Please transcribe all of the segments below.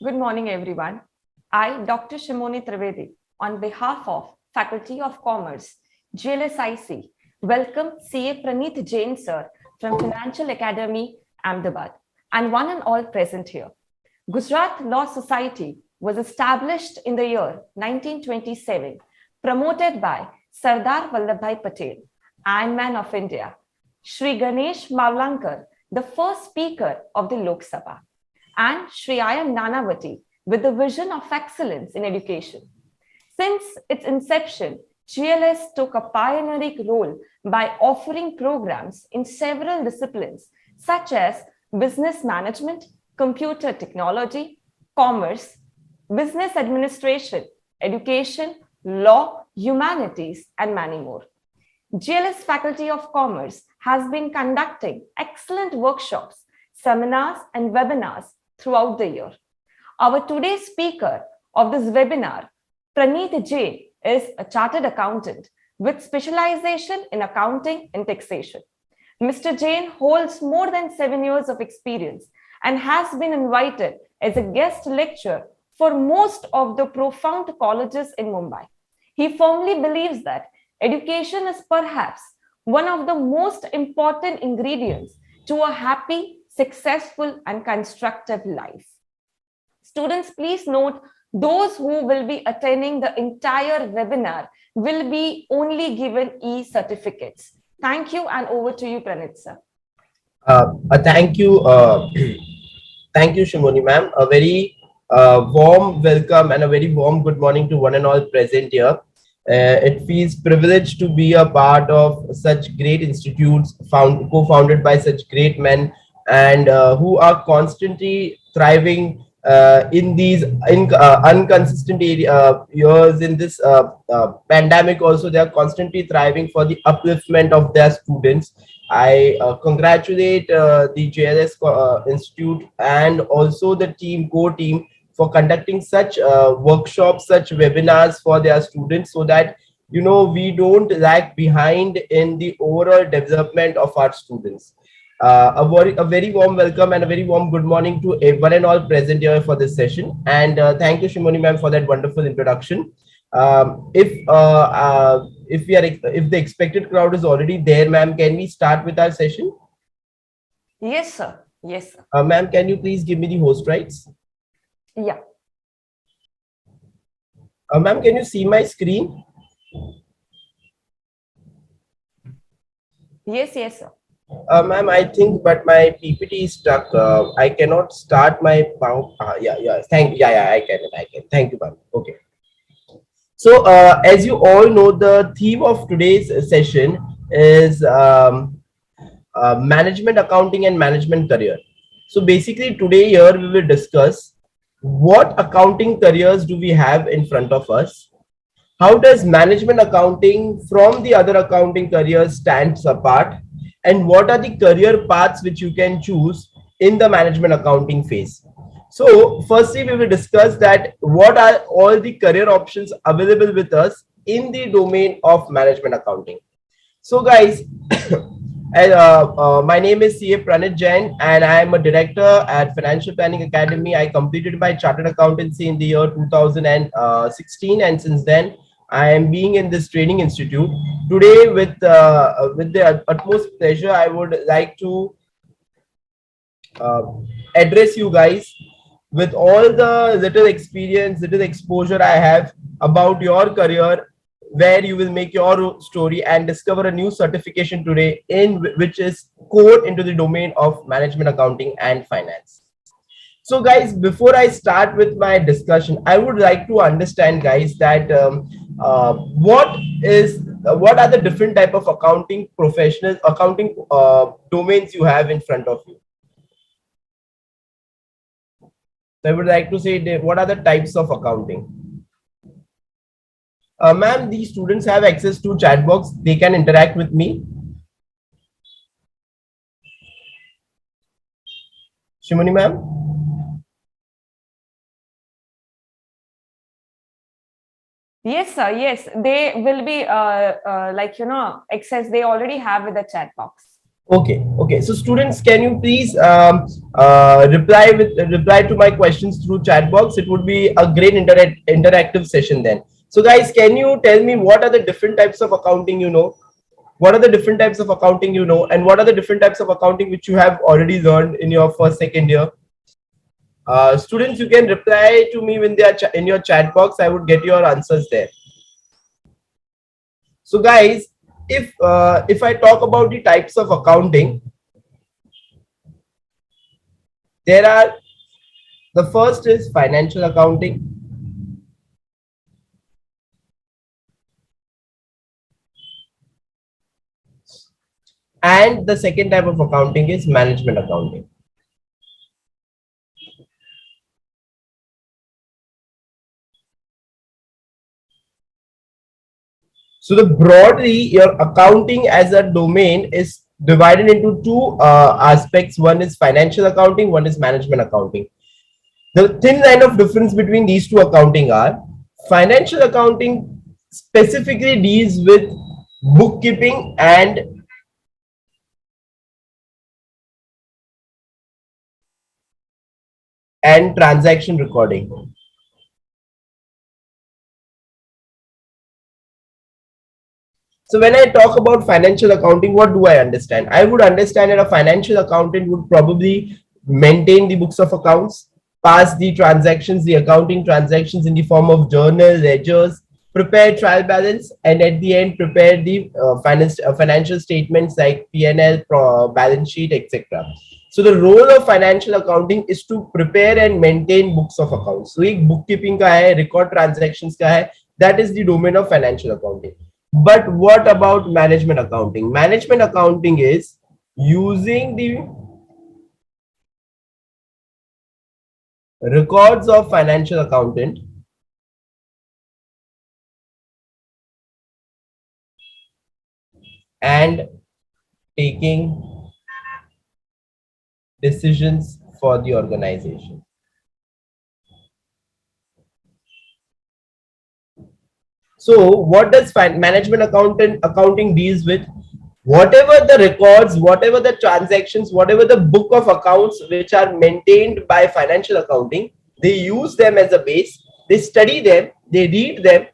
Good morning, everyone. I, Dr. Shimoni Trivedi, on behalf of Faculty of Commerce, JLSIC, welcome CA PRANIT JAIN sir from Financial Academy, Ahmedabad, and one and all present here. Gujarat Law Society was established in the year 1927, promoted by Sardar Vallabhbhai Patel, Iron Man of India, Shri Ganesh Mavlankar, the first Speaker of the Lok Sabha, and Shri Ayam Nanavati with the vision of excellence in education. Since its inception, GLS took a pioneering role by offering programs in several disciplines such as business management, computer technology, commerce, business administration, education, law, humanities, and many more. GLS Faculty of Commerce has been conducting excellent workshops, seminars, and webinars throughout the year. Our today's speaker of this webinar, PRANIT JAIN, is a chartered accountant with specialization in accounting and taxation. Mr. Jain holds more than 7 years of experience and has been invited as a guest lecturer for most of the profound colleges in Mumbai. He firmly believes that education is perhaps one of the most important ingredients to a happy, successful, and constructive life. Students, please note, those who will be attending the entire webinar will be only given e-certificates. Thank you, and over to you, Pranit sir. Thank you, thank you, Shimoni ma'am. A very warm welcome and a very warm good morning to one and all present here. It feels privileged to be a part of such great institutes co-founded by such great men and who are constantly thriving in these inconsistent years in this pandemic. Also, they are constantly thriving for the upliftment of their students. I congratulate the JLS Institute and also the core team for conducting such workshops, such webinars for their students, so that we don't lag behind in the overall development of our students. A very warm welcome and a very warm good morning to one and all present here for this session. And thank you, Shimoni ma'am, for that wonderful introduction. If the expected crowd is already there, ma'am, can we start with our session? Yes, sir. Yes, sir. Ma'am, can you please give me the host rights? Yeah. Ma'am, can you see my screen? Yes, sir. Ma'am, I think, but my PPT is stuck. I cannot start my yeah. I can. Thank you, ma'am. Okay. So, as you all know, the theme of today's session is management accounting and management career. So, basically, today here we will discuss what accounting careers do we have in front of us. How does management accounting from the other accounting careers stands apart? And what are the career paths which you can choose in the management accounting phase? So firstly, we will discuss that what are all the career options available with us in the domain of management accounting. So guys, my name is CA PRANIT JAIN and I am a director at Financial Planning Academy. I completed my chartered accountancy in the year 2016, and since then I am being in this training institute. Today, with the utmost pleasure, I would like to address you guys with all the little experience, little exposure I have about your career, where you will make your story and discover a new certification today in which is core into the domain of management accounting and finance. So guys, before I start with my discussion, I would like to understand, guys, that what are the different type of accounting professionals, accounting domains you have in front of you. So I would like to say, what are the types of accounting? Ma'am, these students have access to chat box. They can interact with me. Shimoni ma'am? Yes, sir. Yes, they will be access. They already have with the chat box. Okay. So students, can you please reply to my questions through chat box? It would be a great interactive session then. So guys, can you tell me what are the different types of accounting you know? What are the different types of accounting you know, and what are the different types of accounting which you have already learned in your first, second year? Students, you can reply to me when they are in your chat box. I would get your answers there. So guys, if I talk about the types of accounting, there are, the first is financial accounting, and the second type of accounting is management accounting. So the broadly, your accounting as a domain is divided into two aspects. One is financial accounting, one is management accounting. The thin line of difference between these two accounting are, financial accounting specifically deals with bookkeeping and transaction recording. So when I talk about financial accounting, what do I understand? I would understand that a financial accountant would probably maintain the books of accounts, pass the transactions, the accounting transactions in the form of journal, ledgers, prepare trial balance, and at the end prepare the financial statements like P&L, balance sheet, etc. So the role of financial accounting is to prepare and maintain books of accounts. So एक bookkeeping का है, record transactions का है, that is the domain of financial accounting. But what about management accounting? Management accounting is using the records of financial accountant and taking decisions for the organization. So what does management accounting deals with? Whatever the records, whatever the transactions, whatever the book of accounts which are maintained by financial accounting, they use them as a base, they study them, they read them,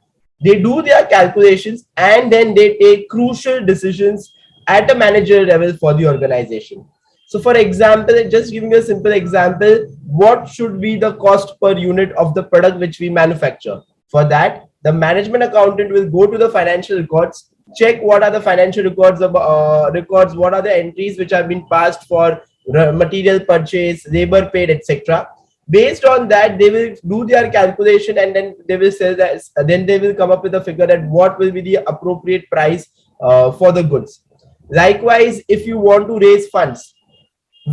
they do their calculations, and then they take crucial decisions at a managerial level for the organization. So for example, just giving you a simple example, what should be the cost per unit of the product which we manufacture? For that, the management accountant will go to the financial records, check what are the financial records what are the entries which have been passed for material purchase, labor paid, etc. Based on that, they will do their calculation, and then they will sell that. Then they will come up with a figure at what will be the appropriate price for the goods. Likewise, if you want to raise funds,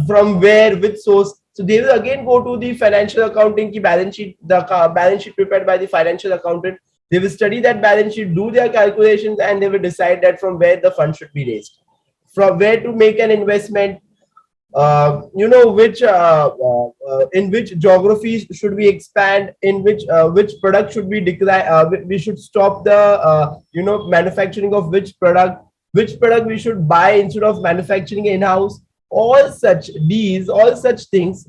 from where, which source, so they will again go to the financial accounting ki balance sheet, the balance sheet prepared by the financial accountant. They will study that balance sheet, do their calculations, and they will decide that from where the fund should be raised, from where to make an investment, which in which geographies should we expand, in which product should we decline, we should stop the manufacturing of which product we should buy instead of manufacturing in house. All such things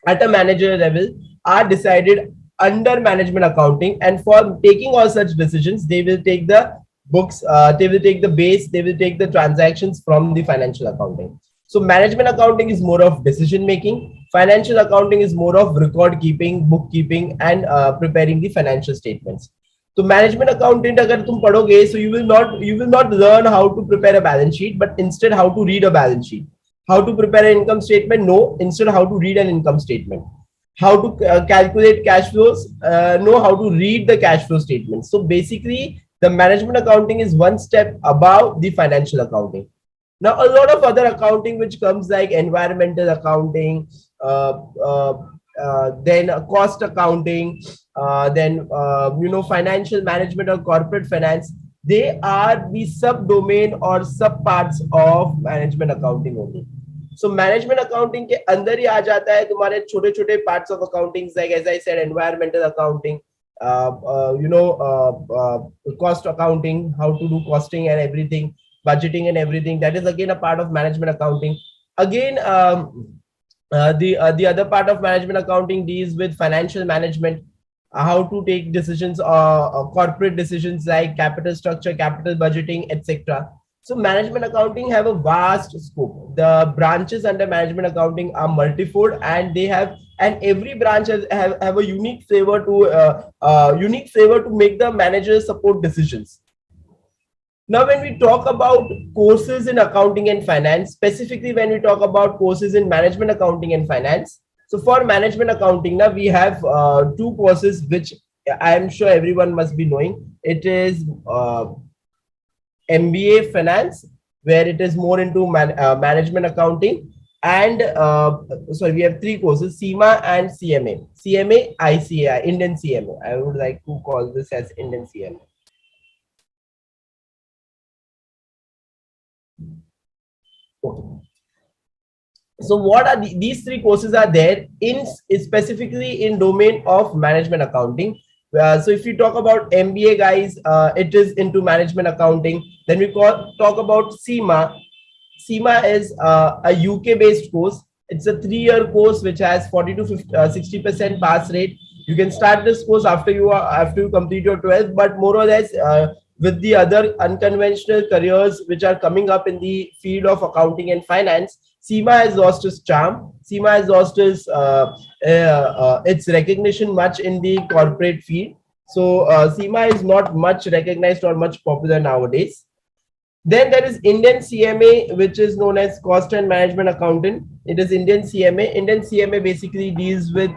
at a managerial level are decided under management accounting, and for taking all such decisions, they will take the books, they will take the base, they will take the transactions from the financial accounting. So management accounting is more of decision making, financial accounting is more of record keeping, bookkeeping, and preparing the financial statements. So management accountant agar tum padhoge, so you will not learn how to prepare a balance sheet, but instead how to read a balance sheet. How to prepare an income statement? No, instead how to read an income statement. How to calculate cash flows? Know how to read the cash flow statements. So basically, the management accounting is one step above the financial accounting. Now, a lot of other accounting which comes like environmental accounting, uh, uh, then cost accounting, then financial management or corporate finance. They are the subdomain or subparts of management accounting only. So management accounting के अंदर ही आ जाता है तुम्हारे छोटे छोटे parts of accounting, like as I said, environmental accounting, cost accounting, how to do costing and everything. budgeting and everything. That is again a part of management accounting. Again, the other part of management accounting deals with financial management, how to take decisions, corporate decisions like capital structure, capital budgeting, etc. So management accounting have a vast scope. The branches under management accounting are multifold, and they have, and every branch have a unique flavor to make the manager support decisions. Now, when we talk about courses in accounting and finance, specifically when we talk about courses in management accounting and finance, so for management accounting, now we have two courses which I am sure everyone must be knowing. It is MBA Finance, where it is more into management accounting, and sorry, we have three courses: CIMA and CMA. CMA, ICAI, Indian CMA. I would like to call this as Indian CMA. Okay. So what are these three courses are there in specifically in domain of management accounting. So if you talk about MBA, guys, it is into management accounting. Then we talk about CIMA. CIMA is a UK based course. It's a 3-year course which has 40 to 60% pass rate. You can start this course after you complete your 12th, but more or less with the other unconventional careers which are coming up in the field of accounting and finance, CIMA has lost its charm. CIMA has lost its recognition much in the corporate field. So CIMA is not much recognized or much popular nowadays. Then there is Indian CMA, which is known as Cost and Management Accountant. It is Indian CMA. Indian CMA basically deals with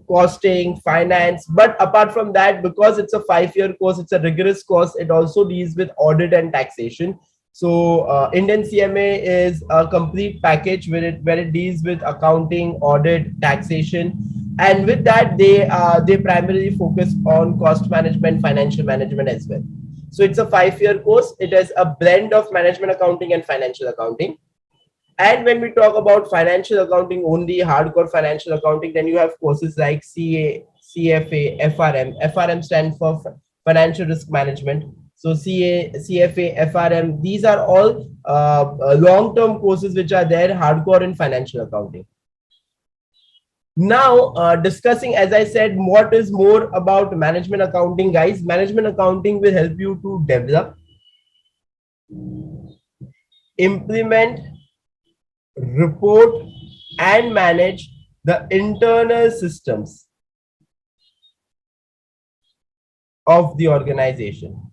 costing, finance. But apart from that, because it's a 5-year course, it's a rigorous course, it also deals with audit and taxation. So Indian CMA is a complete package where it deals with accounting, audit, taxation. And with that, they primarily focus on cost management, financial management as well. So it's a 5-year course. It has a blend of management accounting and financial accounting. And when we talk about financial accounting, only hardcore financial accounting, then you have courses like CA, CFA, FRM. FRM stands for Financial Risk Management. So CA, CFA, FRM, these are all long-term courses which are there hardcore in financial accounting. Now, discussing, as I said, what is more about management accounting, guys. Management accounting will help you to develop, implement, report, and manage the internal systems of the organization.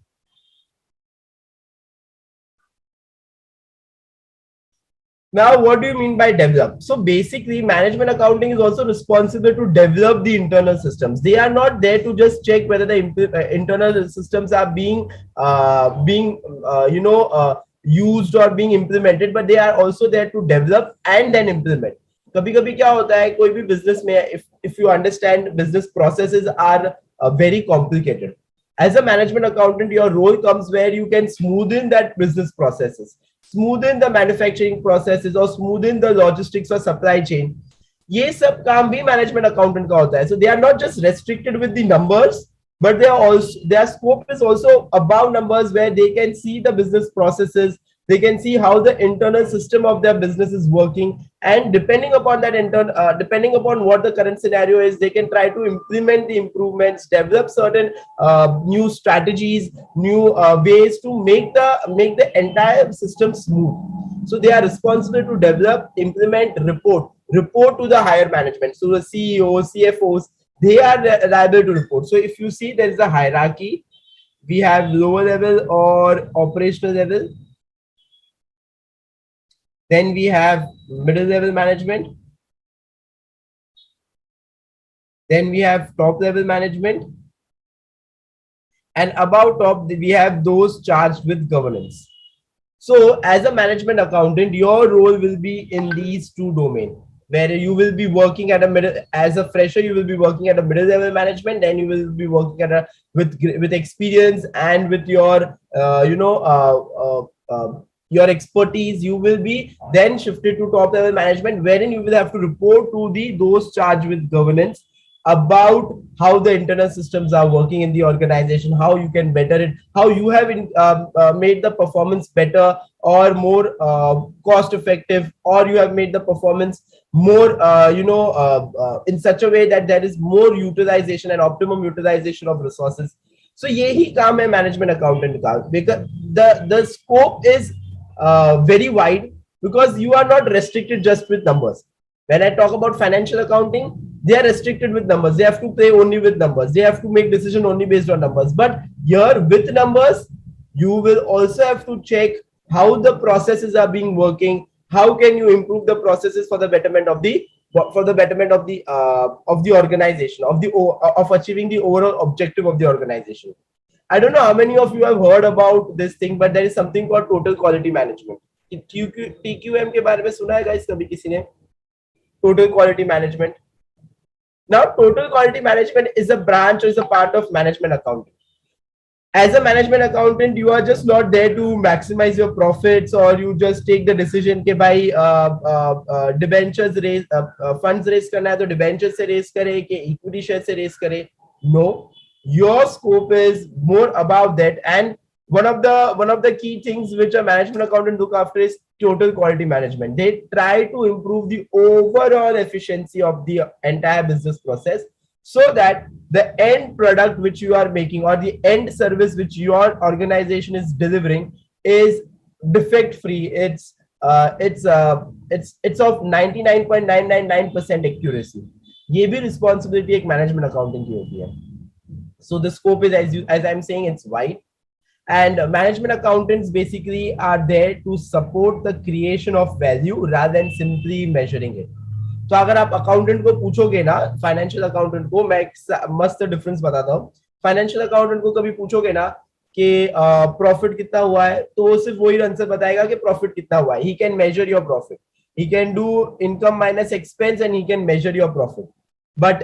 Now, what do you mean by develop? So basically, management accounting is also responsible to develop the internal systems. They are not there to just check whether the internal systems are being used or being implemented, but they are also there to develop and then implement. कभी-कभी क्या होता है, कोई भी business में, if you understand, business processes are very complicated. As a management accountant, your role comes where you can smoothen that business processes, smoothen the manufacturing processes, or smoothen the logistics or supply chain. ये सब काम भी management accountant का होता है. So they are not just restricted with the numbers, but they are also, their scope is also above numbers, where they can see the business processes, they can see how the internal system of their business is working, and depending upon that depending upon what the current scenario is, they can try to implement the improvements, develop certain new strategies, new ways to make the entire system smooth. So they are responsible to develop, implement, report to the higher management. So the CEOs, CFOs, they are liable to report. So if you see, there is a hierarchy. We have lower level or operational level. Then we have middle level management. Then we have top level management. And above top, we have those charged with governance. So as a management accountant, your role will be in these two domains, where you will be working at a middle, as a fresher, you will be working at a middle level management, then you will be working at with experience and with your your expertise, you will be then shifted to top level management, wherein you will have to report to those charged with governance. about how the internal systems are working in the organization, how you can better it, how you have made the performance better or more cost effective, or you have made the performance more in such a way that there is more utilization and optimum utilization of resources. So यही काम है management accountant का, because the scope is very wide, because you are not restricted just with numbers. When I talk about financial accounting, they are restricted with numbers. They have to play only with numbers. They have to make decision only based on numbers. But here with numbers, you will also have to check how the processes are being working. How can you improve the processes for the betterment of the organization, of achieving the overall objective of the organization. I don't know how many of you have heard about this thing, but there is something called total quality management. TQM के बारे में सुना है guys कभी किसी ने? Total quality management. Now, total quality management is a branch or is a part of management accounting. As a management accountant, you are just not there to maximize your profits, or you just take the decision कि भाई debentures raise, funds raise करना है तो debentures से raise करे कि equity share से raise करे. No, your scope is more about that, and one of the key things which a management accountant look after is total quality management. They try to improve the overall efficiency of the entire business process, so that the end product which you are making or the end service which your organization is delivering is defect free. It's of 99.999% accuracy. ये भी responsibility एक management accounting की होती है. So the scope is, as I'm saying, it's wide. And management accountants basically are there to support the creation of value rather than simply measuring it. तो अगर आप accountant को पूछोगे ना, फाइनेंशियल अकाउंटेंट को, मैं मस्त डिफरेंस बताता हूँ. फाइनेंशियल अकाउंटेंट को कभी पूछोगे ना कि प्रॉफिट कितना हुआ है, तो वो सिर्फ वही आंसर बताएगा कि प्रॉफिट कितना हुआ है. He can measure your profit, he can do income minus expense and he can measure your profit. But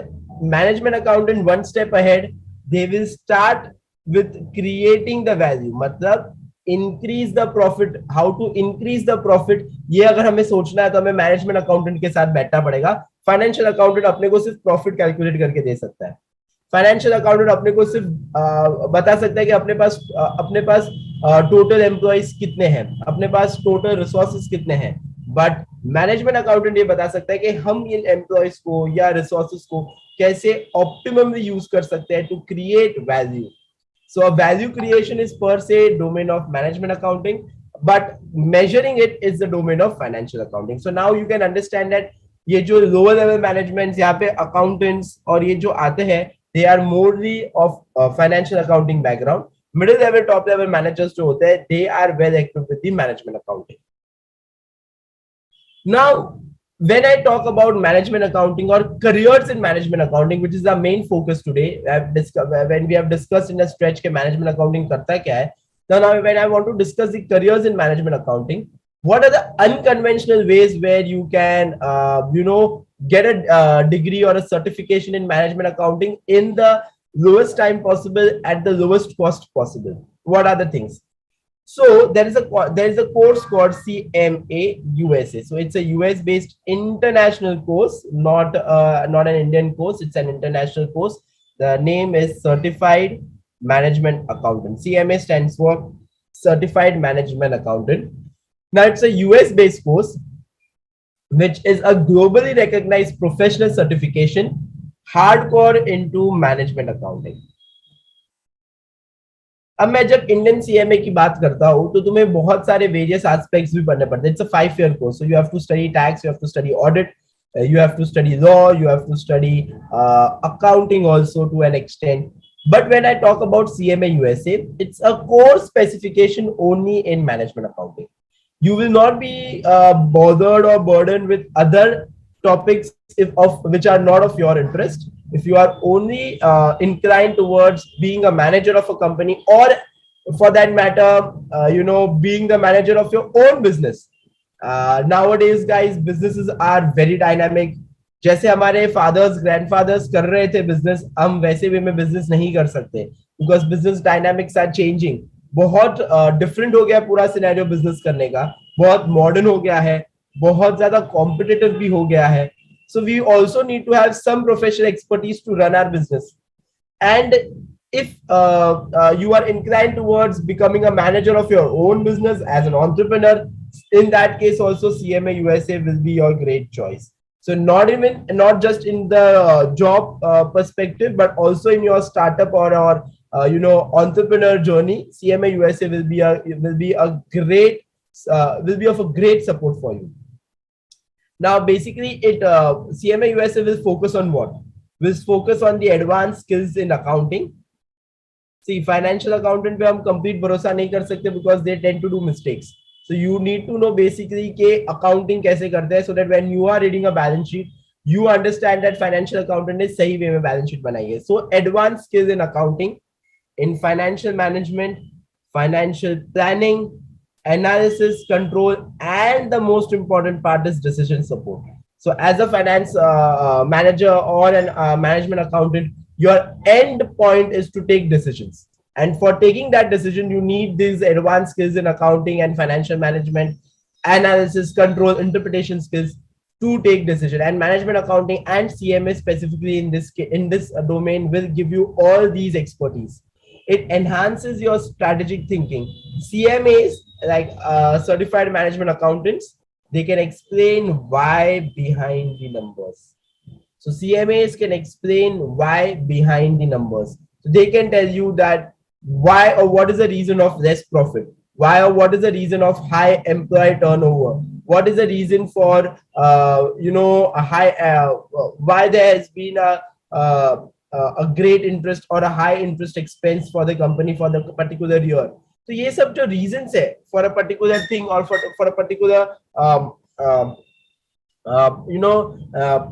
management accountant one step ahead, they will start with creating the value. मतलब increase the profit, how to increase the profit, ये अगर हमें सोचना है तो हमें management accountant के साथ बैठना पड़ेगा. फाइनेंशियल अकाउंटेंट अपने को सिर्फ प्रॉफिट कैलकुलेट करके दे सकता है. फाइनेंशियल अकाउंटेंट अपने को सिर्फ बता सकता है कि अपने पास टोटल एम्प्लॉइज कितने हैं, अपने पास टोटल रिसोर्सेज कितने हैं. बट मैनेजमेंट अकाउंटेंट ये बता सकता है कि हम इन एम्प्लॉइज को या रिसोर्सेज को कैसे ऑप्टिममली यूज कर सकते हैं to create value. So value creation is per se domain of management accounting, but measuring it is the domain of financial accounting. So now you can understand that ये जो lower level managements यहाँ पे accountants और ये जो आते हैं, they are morely of financial accounting background. Middle level, top level managers जो होते हैं, they are well equipped with the management accounting. Now, when I talk about management accounting or careers in management accounting, which is the main focus today, when we have discussed in a stretch के management accounting करता क्या है, now when I want to discuss the careers in management accounting, what are the unconventional ways where you can get a degree or a certification in management accounting in the lowest time possible at the lowest cost possible? What are the things? So there is a course called CMA USA. So it's a US based international course, not an Indian course. It's an international course. The name is Certified Management Accountant. CMA stands for Certified Management Accountant. Now it's a US based course, which is a globally recognized professional certification, hardcore into management accounting. अब मैं जब Indian CMA की बात करता हूं तो तुम्हें बहुत सारे वेरियस एस्पेक्ट्स भी पढ़ने पड़ते हैं. It's a 5-year course, so you have to study tax, you have to study audit, you have to study law, you have to study accounting also to an extent. But when I talk about CMA USA, it's a course specification only in management accounting. You will not be bothered or burdened with other topics which are not of your interest. If you are only inclined towards being a manager of a company, or for that matter, being the manager of your own business. Nowadays, guys, businesses are very dynamic. जैसे हमारे fathers grandfathers कर रहे थे business, हम वैसे वे में business नहीं कर सकते, because business dynamics are changing. बहुत डिफरेंट हो गया पूरा सिनेरियो बिजनेस करने का, बहुत मॉडर्न हो गया है, बहुत ज्यादा कॉम्पिटिटिव भी हो गया है. So we also need to have some professional expertise to run our business. And if you are inclined towards becoming a manager of your own business as an entrepreneur, in that case also CMA USA will be your great choice. So not just in the job perspective, but also in your startup or entrepreneur journey, CMA USA will be a great will be of a great support for you. Now, basically, CMA USA will focus on what? Will focus on the advanced skills in accounting. See, financial accountant पे हम complete भरोसा नहीं कर सकते because they tend to do mistakes. So you need to know basically के accounting कैसे करते हैं, so that when you are reading a balance sheet, you understand that financial accountant ने सही way में balance sheet बनाई है. So advanced skills in accounting, in financial management, financial planning, analysis, control, and the most important part is decision support. So as a finance manager or an management accountant, your end point is to take decisions. And for taking that decision, you need these advanced skills in accounting and financial management, analysis, control, interpretation skills to take decision. And management accounting and CMA specifically in this domain will give you all these expertise. It enhances your strategic thinking. CMAs, like certified management accountants, they can explain why behind the numbers. So CMAs can explain why behind the numbers. So they can tell you that why or what is the reason of less profit, why or what is the reason of high employee turnover, what is the reason for a high why there has been a great interest or a high interest expense for the company for the particular year. So ये सब जो reasons है for a particular thing or for a particular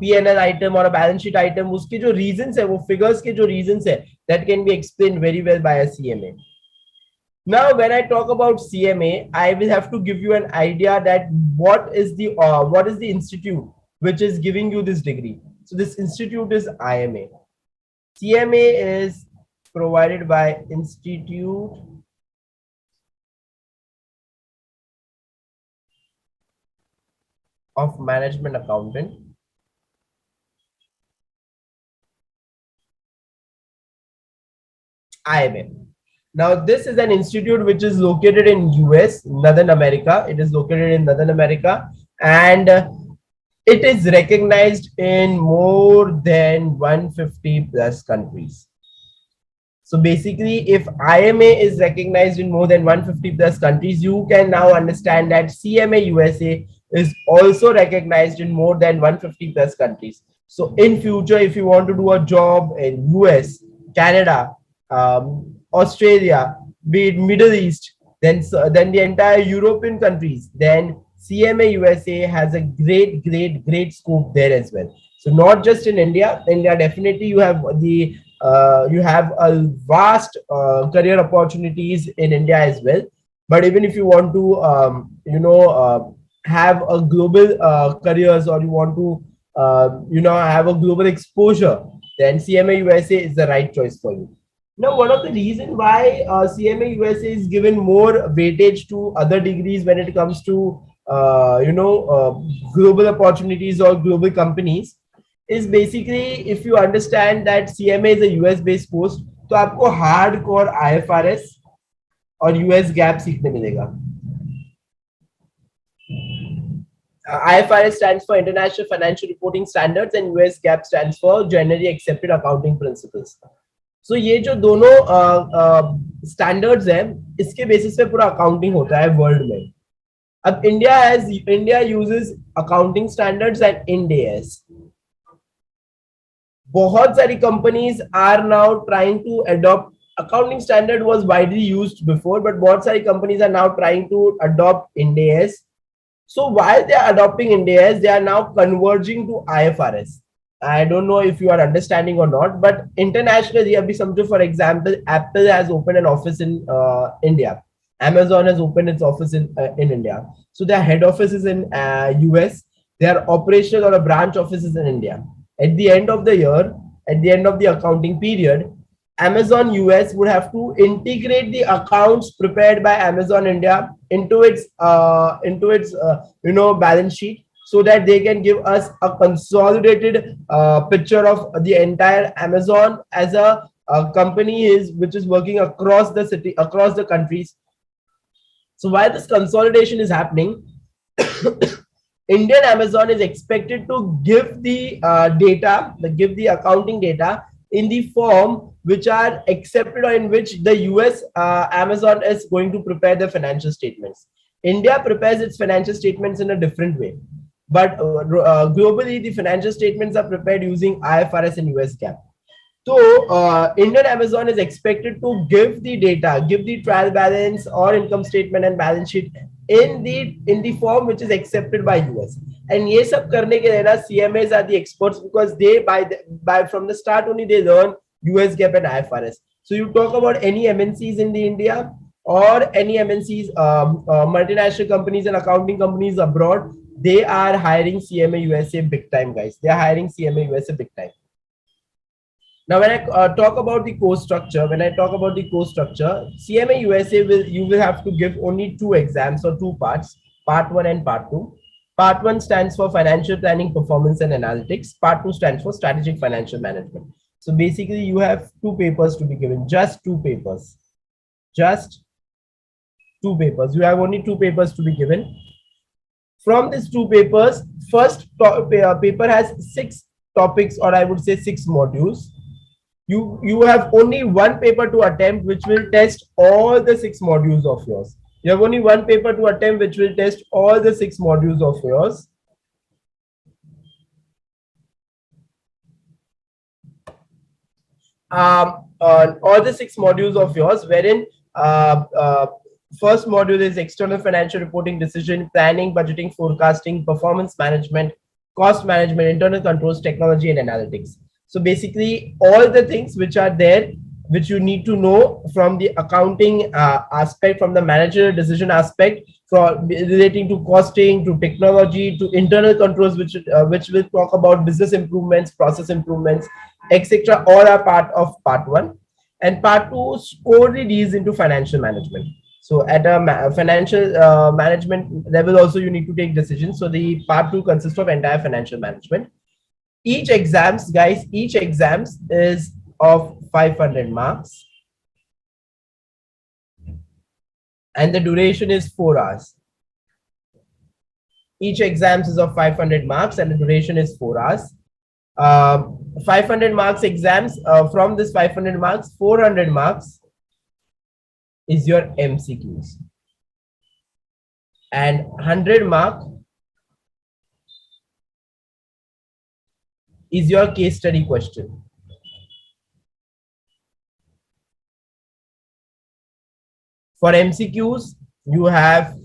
P&L item or a balance sheet item, उसके जो reasons है, वो figures के जो reasons है, that can be explained very well by a CMA. Now, when I talk about CMA, I will have to give you an idea that what is the institute which is giving you this degree. So this institute is IMA. CMA is provided by Institute of Management Accountant. IMA. Now, this is an institute which is located in US, Northern America. It is located in Northern America, and it is recognized in more than 150 plus countries. So basically, if IMA is recognized in more than 150 plus countries, you can now understand that CMA USA is also recognized in more than 150 plus countries. So in future, if you want to do a job in US, Canada, Australia, be it Middle East, then the entire European countries, then CMA USA has a great scope there as well. So not just in India. India definitely you have a vast career opportunities in India as well. But even if you want to have a global careers, or you want to have a global exposure, then CMA USA is the right choice for you. Now, one of the reasons why CMA USA is given more weightage to other degrees when it comes to global opportunities or global companies is basically, if you understand that CMA is a US based post, तो आपको hardcore IFRS और US GAAP सीखने मिलेगा. IFRS stands for International Financial Reporting Standards and US GAAP stands for Generally Accepted Accounting Principles. So ये जो दोनों standards हैं, इसके बेसिस पे पूरा अकाउंटिंग होता है वर्ल्ड में. अब India uses accounting standards and Ind AS. बहुत सारी companies are now trying to adopt accounting standard was widely used before, but बहुत सारी companies are now trying to adopt Ind AS. So while they are adopting Ind AS, they are now converging to IFRS. I don't know if you are understanding or not, but internationally, abhi samjho, for example, Apple has opened an office in India. Amazon has opened its office in India. So their head office is in US. Their operational or a branch office is in India. At the end of the year, at the end of the accounting period, Amazon US would have to integrate the accounts prepared by Amazon India into its balance sheet, so that they can give us a consolidated picture of the entire Amazon as a company which is working across the city, across the countries. So while this consolidation is happening, Indian Amazon is expected to give the data, give the accounting data in the form which are accepted or in which the US Amazon is going to prepare the financial statements. India prepares its financial statements in a different way, but globally the financial statements are prepared using IFRS and US GAAP. So Indian Amazon is expected to give the data, give the trial balance or income statement and balance sheet in the form which is accepted by US. And ये सब करने के लिए ना CMAs are the experts, because they by from the start only they learn US GAAP and IFRS. So you talk about any MNCs in the India or any MNCs, multinational companies and accounting companies abroad, they are hiring CMA USA big time, guys. They are hiring CMA USA big time. Now, when I talk about the course structure, CMA USA you will have to give only 2 exams or 2 parts, part 1 and part 2. Part 1 stands for financial planning, performance and analytics. Part 2 stands for strategic financial management. So basically you have 2 papers to be given, just 2 papers, just 2 papers. You have only 2 papers to be given. From these 2 papers, first paper has 6 topics, or I would say 6 modules. You have only 1 paper to attempt, which will test all the 6 modules of yours. You have only 1 paper to attempt, which will test all the 6 modules of yours. All the 6 modules of yours, wherein first module is external financial reporting, decision planning, budgeting, forecasting, performance management, cost management, internal controls, technology and analytics. So basically all the things which are there, which you need to know from the accounting aspect, from the managerial decision aspect, from relating to costing, to technology, to internal controls, which will talk about business improvements, process improvements, etc. All are part of part 1. And part 2 squarely deals into financial management. So at a financial management level also you need to take decisions. So the part 2 consists of entire financial management. Each exams, guys, each exams is of 500 marks and the duration is 4 hours. Each exams is of 500 marks and the duration is 4 hours. 500 marks exams, from this 500 marks, 400 marks is your MCQs and 100 mark is your case study question. For MCQs, you have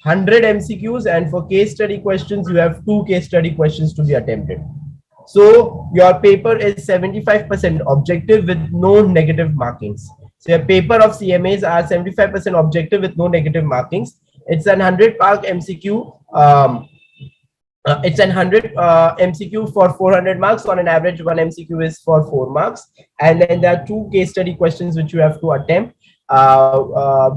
100 MCQs, and for case study questions, you have 2 case study questions to be attempted. So your paper is 75% objective with no negative markings. So your paper of CMAs are 75% objective with no negative markings. It's an 100 mark MCQ. It's an 100 MCQ for 400 marks. On an average, 1 MCQ is for 4 marks. And then there are 2 case study questions which you have to attempt,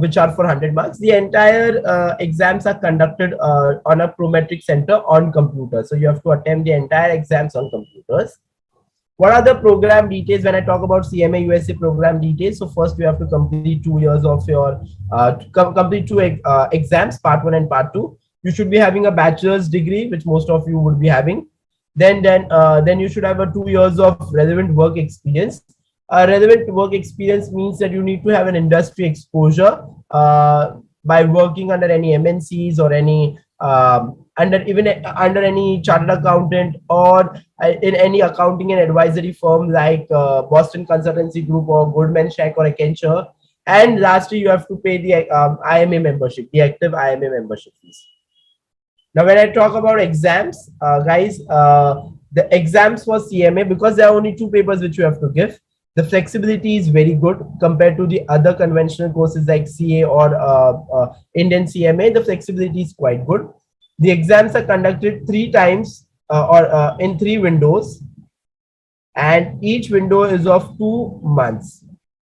which are for 100 marks. The entire exams are conducted on a Prometric center on computer. So you have to attempt the entire exams on computers. What are the program details when I talk about CMA USA program details? So first you have to complete 2 years of your, complete 2 exams, part 1 and part 2. You should be having a bachelor's degree, which most of you would be having. Then you should have a 2 years of relevant work experience. Relevant work experience means that you need to have an industry exposure by working under any MNCs or any under any chartered accountant or in any accounting and advisory firm like Boston Consultancy Group or Goldman Sachs or Accenture. And lastly, you have to pay the IMA membership, the active IMA membership fees. Now, when I talk about exams, guys, the exams for CMA, because there are only 2 papers which you have to give, the flexibility is very good compared to the other conventional courses like CA or Indian CMA. The flexibility is quite good. The exams are conducted 3 times or in 3 windows, and each window is of 2 months.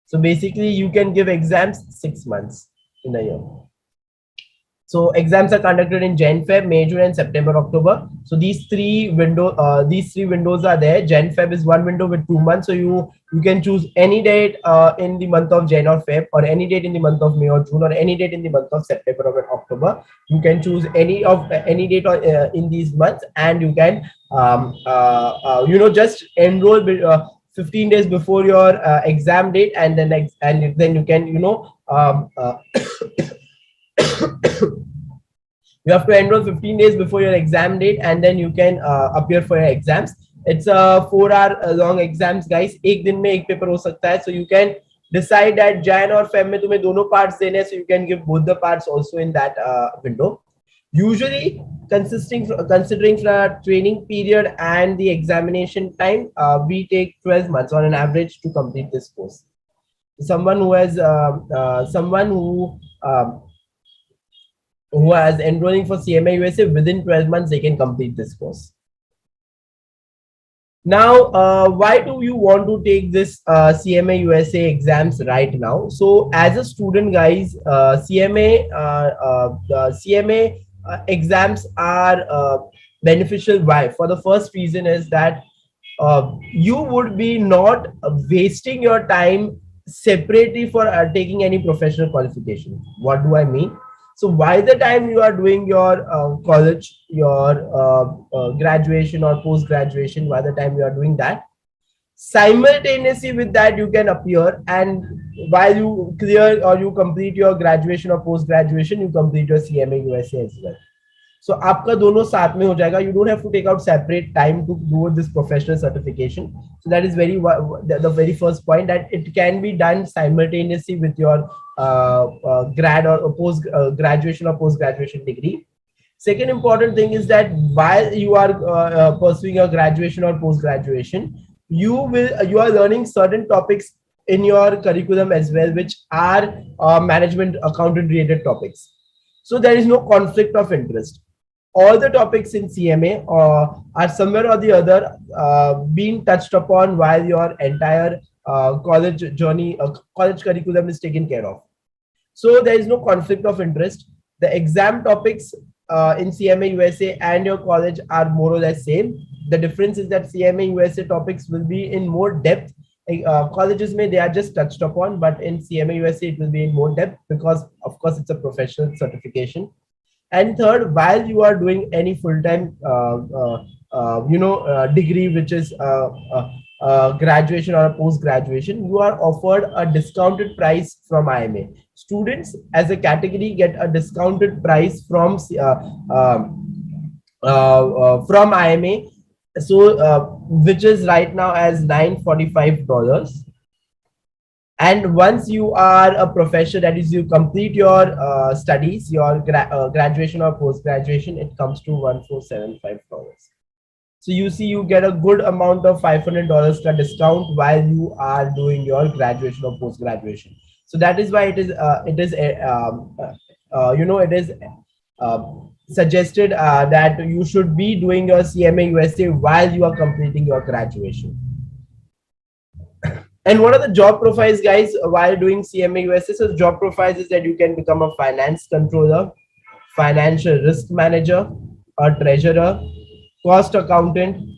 So basically, you can give exams 6 months in a year. So exams are conducted in Jan, Feb, May, June, and September, October. So these three windows are there. Jan, Feb is one window with 2 months. So you can choose any date in the month of Jan or Feb, or any date in the month of May or June, or any date in the month of September or October. You can choose any date or, in these months, and you can just enroll 15 days before your exam date, and then you can you have to enroll 15 days before your exam date, and then you can appear for your exams. It's a 4 hour long exams, guys. एक दिन में एक paper हो सकता है, so you can decide that Jan or Feb में तुम्हें दोनों parts देने, so you can give both the parts also in that window. Usually, considering the training period and the examination time, we take 12 months on an average to complete this course. Someone who has who is enrolling for CMA USA, within 12 months they can complete this course. Now, why do you want to take this CMA USA exams right now? So as a student, guys, CMA exams are beneficial. Why? For the first reason is that you would be not wasting your time separately for taking any professional qualification. What do I mean? So by the time you are doing your college, your graduation or post-graduation, by the time you are doing that, simultaneously with that you can appear, and while you clear or you complete your graduation or post-graduation, you complete your CMA USA as well. So आपका दोनों साथ में हो जाएगा. You don't have to take out separate time to do this professional certification. So that is the very first point, that it can be done simultaneously with your grad or post graduation or post graduation degree. Second important thing is that while you are pursuing your graduation or post graduation, you are learning certain topics in your curriculum as well, which are management accountant related topics. So there is no conflict of interest. All the topics in CMA are somewhere or the other being touched upon while your entire college journey, college curriculum is taken care of. So there is no conflict of interest. The exam topics in CMA USA and your college are more or less same. The difference is that CMA USA topics will be in more depth. Colleges they are just touched upon, but in CMA USA it will be in more depth, because of course it's a professional certification. And third, while you are doing any full-time degree, which is graduation or post-graduation, you are offered a discounted price from IMA. Students as a category get a discounted price from IMA, so which is right now as $945. And once you are a professor, that is, you complete your studies, your graduation or post-graduation, it comes to $1475. So you see, you get a good amount of $500 ka discount while you are doing your graduation or post-graduation. So that is why it is suggested that you should be doing your CMA USA while you are completing your graduation. And what are the job profiles, guys, while doing CMA USA? So the job profiles is that you can become a finance controller, financial risk manager, a treasurer, cost accountant,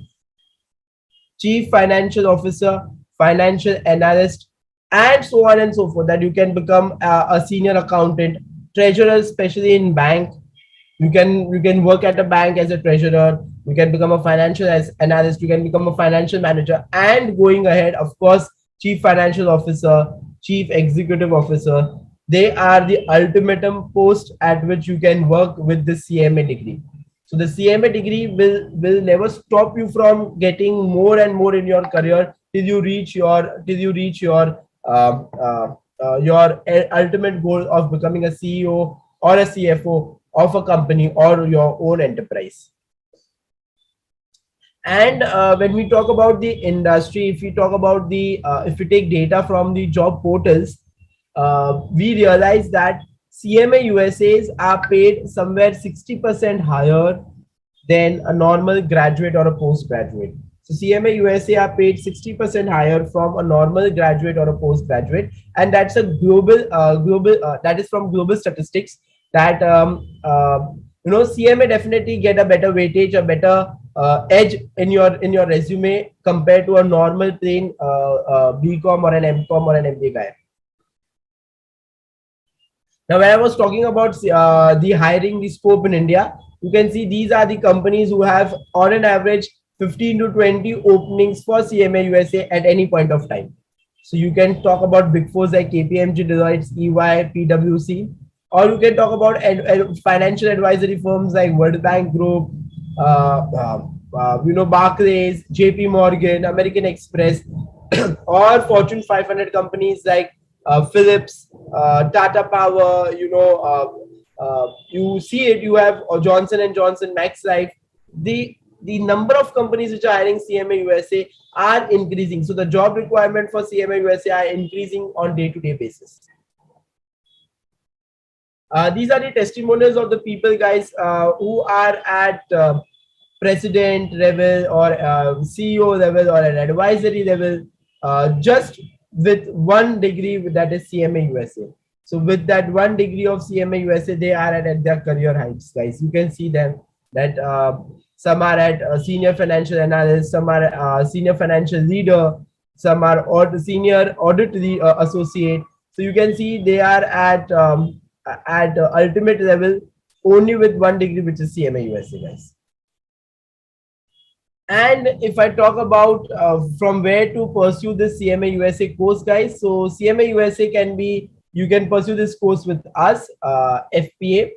chief financial officer, financial analyst, and so on and so forth. That you can become a senior accountant, treasurer, especially in bank. You can work at a bank as a treasurer. You can become a financial analyst. You can become a financial manager, and going ahead, of course, chief financial officer, chief executive officer. They are the ultimatum post at which you can work with the CMA degree. So the CMA degree will never stop you from getting more and more in your career till you reach your ultimate goal of becoming a CEO or a CFO of a company or your own enterprise. And when we talk about the industry, if we talk about if we take data from the job portals, we realize that CMA USAs are paid somewhere 60% higher than a normal graduate or a postgraduate. So CMA USA are paid 60% higher from a normal graduate or a postgraduate, and that's a global that is from global statistics. that CMA definitely get a better weightage, a better edge in your resume compared to a normal plain BCom or an MCom or an MBA guy. Now, when I was talking about the hiring, the scope in India, you can see these are the companies who have on an average 15 to 20 openings for CMA USA at any point of time. So you can talk about big fours like KPMG, Deloitte, EY, PwC, or you can talk about financial advisory firms like World Bank Group, Barclays, JP Morgan, American Express, or Fortune 500 companies like Philips, Tata Power. You see it. You have Johnson and Johnson, Max Life. The number of companies which are hiring CMA USA are increasing. So the job requirement for CMA USA are increasing on day-to-day basis. These are the testimonials of the people, guys, who are at president level or CEO level or an advisory level, just with one degree, that is CMA USA. So with that one degree of CMA USA, they are at their career heights, guys. You can see them that some are at senior financial analyst, some are senior financial leader, some are senior audit associate. So you can see they are at ultimate level only with one degree, which is CMA USA, guys. And if I talk about from where to pursue this CMA USA course, guys, so CMA USA you can pursue this course with us, FPA.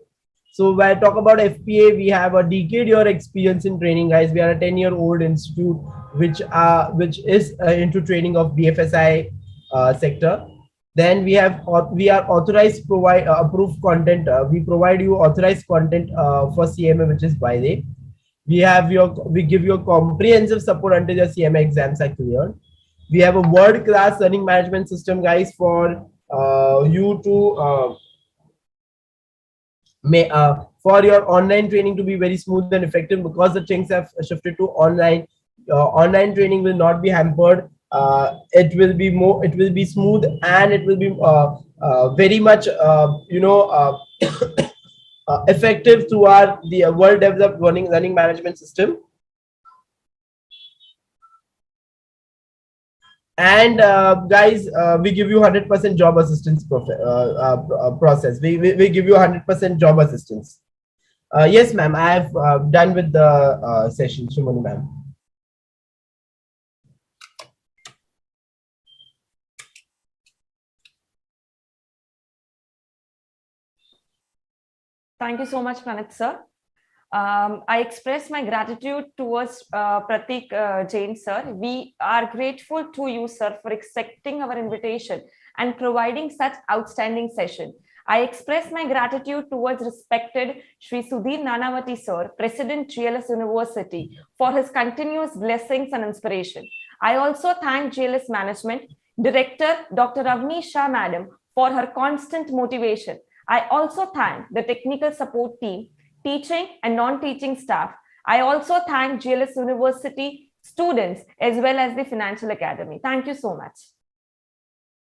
So when I talk about FPA, we have a decade-year experience in training, guys. We are a 10-year-old institute which is into training of BFSI sector. Then we are authorized provide approved content. We provide you authorized content for CMA, which is by day. We give you a comprehensive support until your CMA exams are cleared. We have a world-class learning management system, guys, for you to for your online training to be very smooth and effective, because the things have shifted to online. Online training will not be hampered. It will be smooth, and it will be very much effective through the world developed learning management system. And guys, we give you 100% job assistance process. We give you 100% job assistance. Yes, ma'am, I have done with the session, Shumani ma'am. Thank you so much, Pranit sir. I express my gratitude towards Pratik Jain sir. We are grateful to you, sir, for accepting our invitation and providing such outstanding session. I express my gratitude towards respected Shri Sudhir Nanavati sir, President GLS University, for his continuous blessings and inspiration. I also thank GLS management, Director Dr. Avni Shah madam, for her constant motivation. I also thank the technical support team, teaching and non-teaching staff. I also thank GLS University students as well as the Financial Academy. Thank you so much.